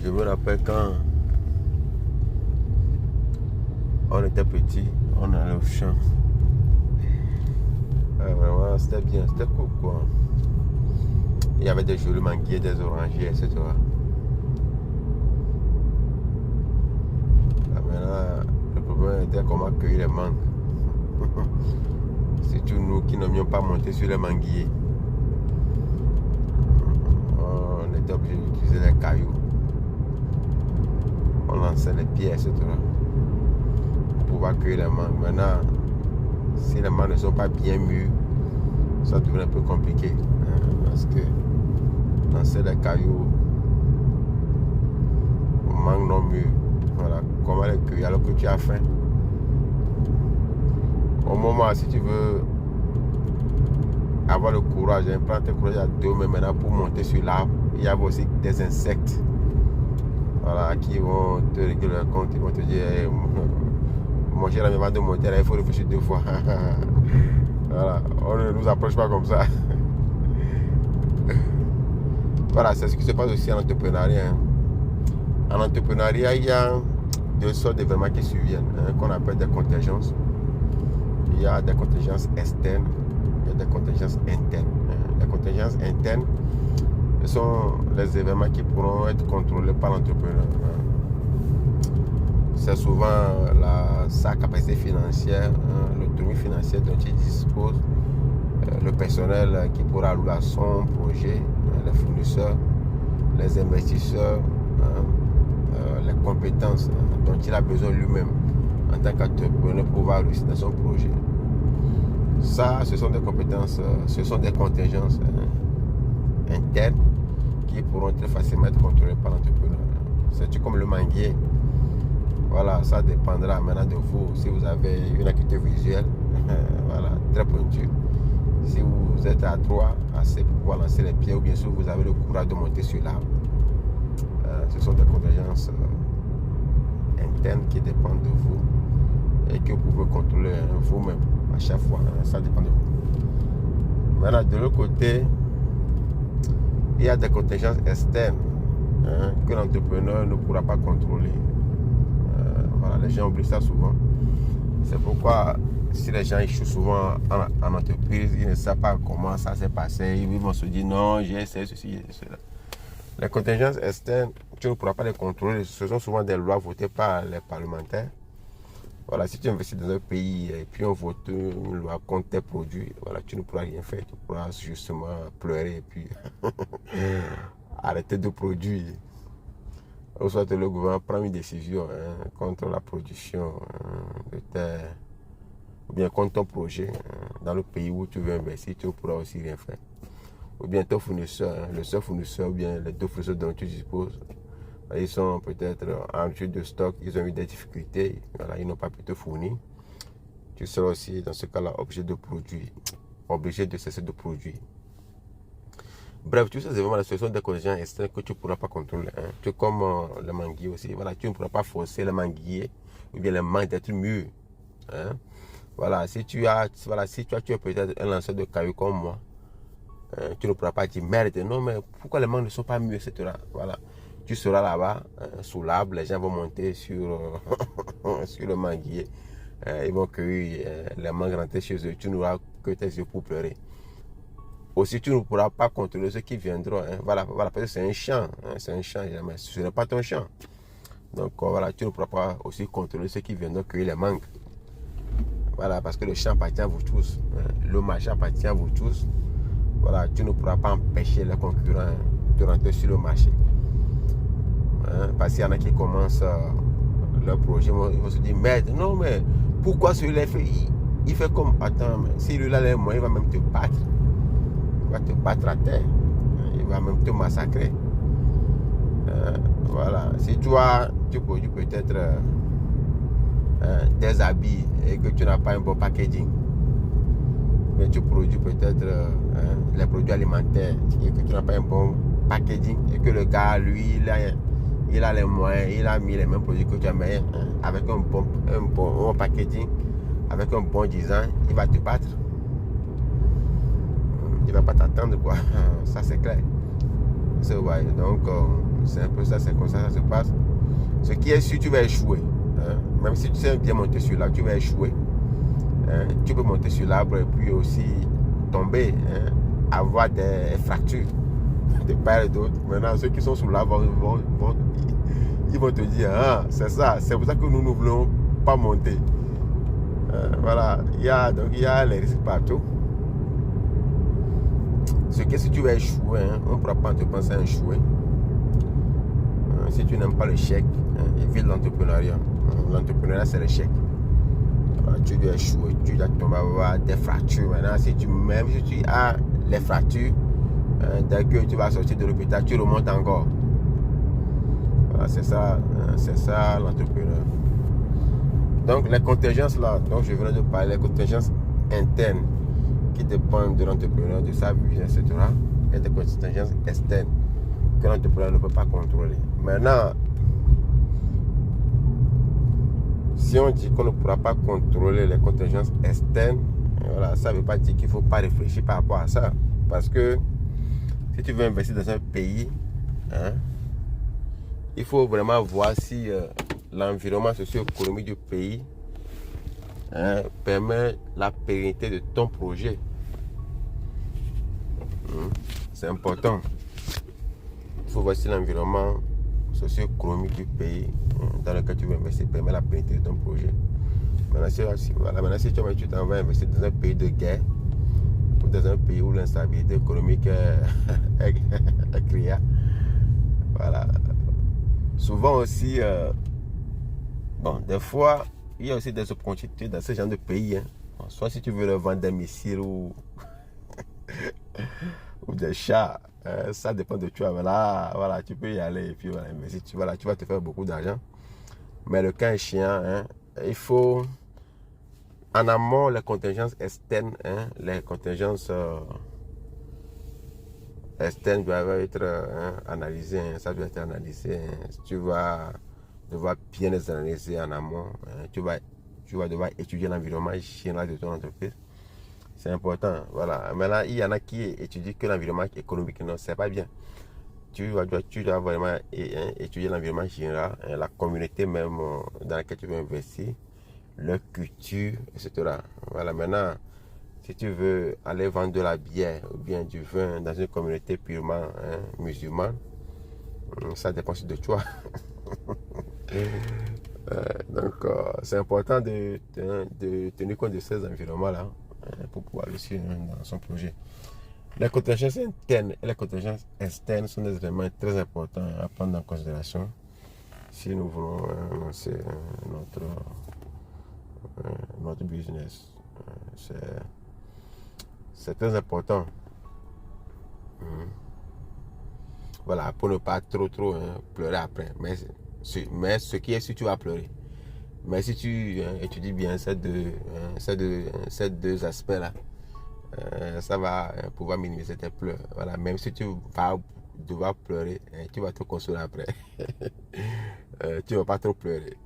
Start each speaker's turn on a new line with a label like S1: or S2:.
S1: Je me rappelle quand on était petit, on allait au champ. Vraiment, c'était bien, c'était cool quoi. Il y avait des jolis manguiers, des orangers, etc. Maintenant, le problème était comment cueillir les mangues. Surtout nous qui n'aimions pas monter sur les manguiers. On était obligé d'utiliser les cailloux. On lançait les pieds, etc. Pour pouvoir cueillir les mangues. Maintenant, si les mangues ne sont pas bien mûres, ça devient un peu compliqué. Parce que lancer les cailloux aux mangues non mûres, voilà, comment les cueillir alors que tu as faim. Au moment, si tu veux avoir le courage, prendre tes courage à deux, mais maintenant pour monter sur l'arbre, il y a aussi des insectes, voilà, qui vont te régler le compte, ils vont te dire hey, mon cher ami, avant de monter là, il faut réfléchir deux fois. Voilà, on ne nous approche pas comme ça. Voilà, c'est ce qui se passe aussi en entrepreneuriat. En entrepreneuriat, il y a deux sortes d'événements qui surviennent, qu'on appelle des contingences. Il y a des contingences externes, il y a des contingences internes. Les contingences internes, ce sont les événements qui pourront être contrôlés par l'entrepreneur. C'est souvent sa capacité financière, l'autonomie financière dont il dispose, le personnel qui pourra allouer à son projet, les fournisseurs, les investisseurs, les compétences dont il a besoin lui-même en tant qu'entrepreneur pour pouvoir réussir dans son projet. Ça, ce sont des compétences, ce sont des contingences internes qui pourront très facilement être contrôlées par l'entrepreneur. C'est comme le manguier. Voilà, ça dépendra maintenant de vous. Si vous avez une acuité visuelle, voilà, très pointue. Si vous êtes à droit, assez pour pouvoir lancer les pieds, ou bien sûr vous avez le courage de monter sur l'arbre. Ce sont des contingences internes qui dépendent de vous et que vous pouvez contrôler vous-même à chaque fois. Ça dépend de vous. Maintenant, de l'autre côté, il y a des contingences externes que l'entrepreneur ne pourra pas contrôler. Voilà, les gens oublient ça souvent. C'est pourquoi si les gens échouent souvent en entreprise, ils ne savent pas comment ça s'est passé. Ils vont se dire non, j'ai essayé ceci, j'ai essayé cela. Les contingences externes, tu ne pourras pas les contrôler. Ce sont souvent des lois votées par les parlementaires. Voilà, si tu investis dans un pays et puis on vote une loi contre tes produits, voilà, tu ne pourras rien faire. Tu pourras justement pleurer et puis arrêter de produire. Ou soit le gouvernement prend une décision contre la production de tes, ou bien contre ton projet dans le pays où tu veux investir, tu ne pourras aussi rien faire. Ou bien ton fournisseur, le seul fournisseur ou bien les deux fournisseurs dont tu disposes, ils sont peut-être en rupture de stock, ils ont eu des difficultés, voilà, ils n'ont pas pu te fournir. Tu seras aussi dans ce cas-là obligé de produire, obligé de cesser de produire. Bref, tout ça, c'est vraiment la situation des conditions externes que tu ne pourras pas contrôler. Tu es comme le manguier aussi. Voilà, tu ne pourras pas forcer le manguier ou bien les mangues d'être mûrs. Voilà, si tu es peut-être un lanceur de cailloux comme moi, tu ne pourras pas dire merde, non, mais pourquoi les mangues ne sont pas mûres, etc. Voilà, tu seras là-bas, sous l'arbre, les gens vont monter sur, sur le manguier. Ils vont cueillir les mangues, rentrer chez eux. Tu n'auras que tes yeux pour pleurer. Aussi, tu ne pourras pas contrôler ceux qui viendront. Voilà, parce que c'est un champ. C'est un champ, mais ce n'est pas ton champ. Donc, voilà, tu ne pourras pas aussi contrôler ceux qui viendront cueillir les mangues. Voilà, parce que le champ appartient à vous tous. Le marché appartient à vous tous. Voilà, tu ne pourras pas empêcher les concurrents de rentrer sur le marché. Parce qu'il y en a qui commencent leur projet, ils vont se dire, merde, non, mais pourquoi celui-là il fait comme, attends, mais si lui-là les moyens, il va même te battre. Il va te battre à terre. Il va même te massacrer. Voilà. Si tu produis peut-être des habits et que tu n'as pas un bon packaging, mais tu produis peut-être les produits alimentaires et que tu n'as pas un bon packaging et que le gars, lui, il a les moyens, il a mis les mêmes produits que tu as mis avec un bon packaging, avec un bon design, il va te battre. Il ne va pas t'attendre, quoi. Ça, c'est clair. Donc, c'est un peu ça, c'est comme ça se passe. Ce qui est sûr, tu vas échouer. Hein. Même si tu sais bien monter sur l'arbre, tu vas échouer. Hein. Tu peux monter sur l'arbre et puis aussi tomber, hein, avoir des fractures de part et d'autre. Maintenant, ceux qui sont sous l'arbre ils vont te dire, ah, c'est ça, c'est pour ça que nous ne voulons pas monter. Voilà, donc il y a les risques partout. Ce que si tu vas échouer, hein, on ne pourra pas te penser à échouer. Si tu n'aimes pas le chèque, hein, évite l'entrepreneuriat. L'entrepreneuriat, c'est le chèque. Tu dois échouer, tu dois tomber avoir des fractures. Maintenant, même si tu as les fractures, dès que tu vas sortir de l'hôpital, tu remontes encore. Voilà, c'est ça l'entrepreneur. Donc les contingences là, dont je venais de parler, les contingences internes qui dépendent de l'entrepreneur, de sa vision, etc. Et des contingences externes que l'entrepreneur ne peut pas contrôler. Maintenant, si on dit qu'on ne pourra pas contrôler les contingences externes, voilà, ça ne veut pas dire qu'il ne faut pas réfléchir par rapport à ça. Parce que si tu veux investir dans un pays, hein, il faut vraiment voir si l'environnement socio-économique du pays, hein, permet la pérennité de ton projet. C'est important. Il faut voir si l'environnement socio-économique du pays dans lequel tu veux investir permet la pérennité de ton projet. Maintenant, si tu t'en vas investir dans un pays de guerre ou dans un pays où l'instabilité économique est créée, voilà. Souvent aussi, des fois, il y a aussi des opportunités dans ce genre de pays. Hein. Soit si tu veux leur vendre des missiles ou des chats, ça dépend de toi. Voilà, tu peux y aller et puis voilà, investir. Tu vas te faire beaucoup d'argent. Mais le cas échéant, hein, il faut en amont les contingences externes, hein, les contingences externes doivent être analysées, hein, ça doit être analysé. Hein. Tu vas devoir bien les analyser en amont. Hein. Tu vas devoir étudier l'environnement général de ton entreprise. C'est important. Voilà. Maintenant, il y en a qui étudient que l'environnement économique. Non, c'est pas bien. Tu dois vraiment étudier l'environnement général, hein, la communauté même dans laquelle tu veux investir, leur culture, etc. Voilà. Maintenant, si tu veux aller vendre de la bière ou bien du vin dans une communauté purement musulmane, ça dépend de toi. Donc, c'est important de tenir compte de ces environnements-là pour pouvoir le suivre dans son projet. Les contingences internes et les contingences externes sont des éléments très importants à prendre en considération si nous voulons lancer notre business. C'est très important. Voilà, pour ne pas trop pleurer après. Mais ce qui est sûr, tu vas pleurer. Mais si tu étudies bien ces deux aspects-là, ça va pouvoir minimiser tes pleurs. Voilà, même si tu vas devoir pleurer, tu vas te consoler après. Tu ne vas pas trop pleurer.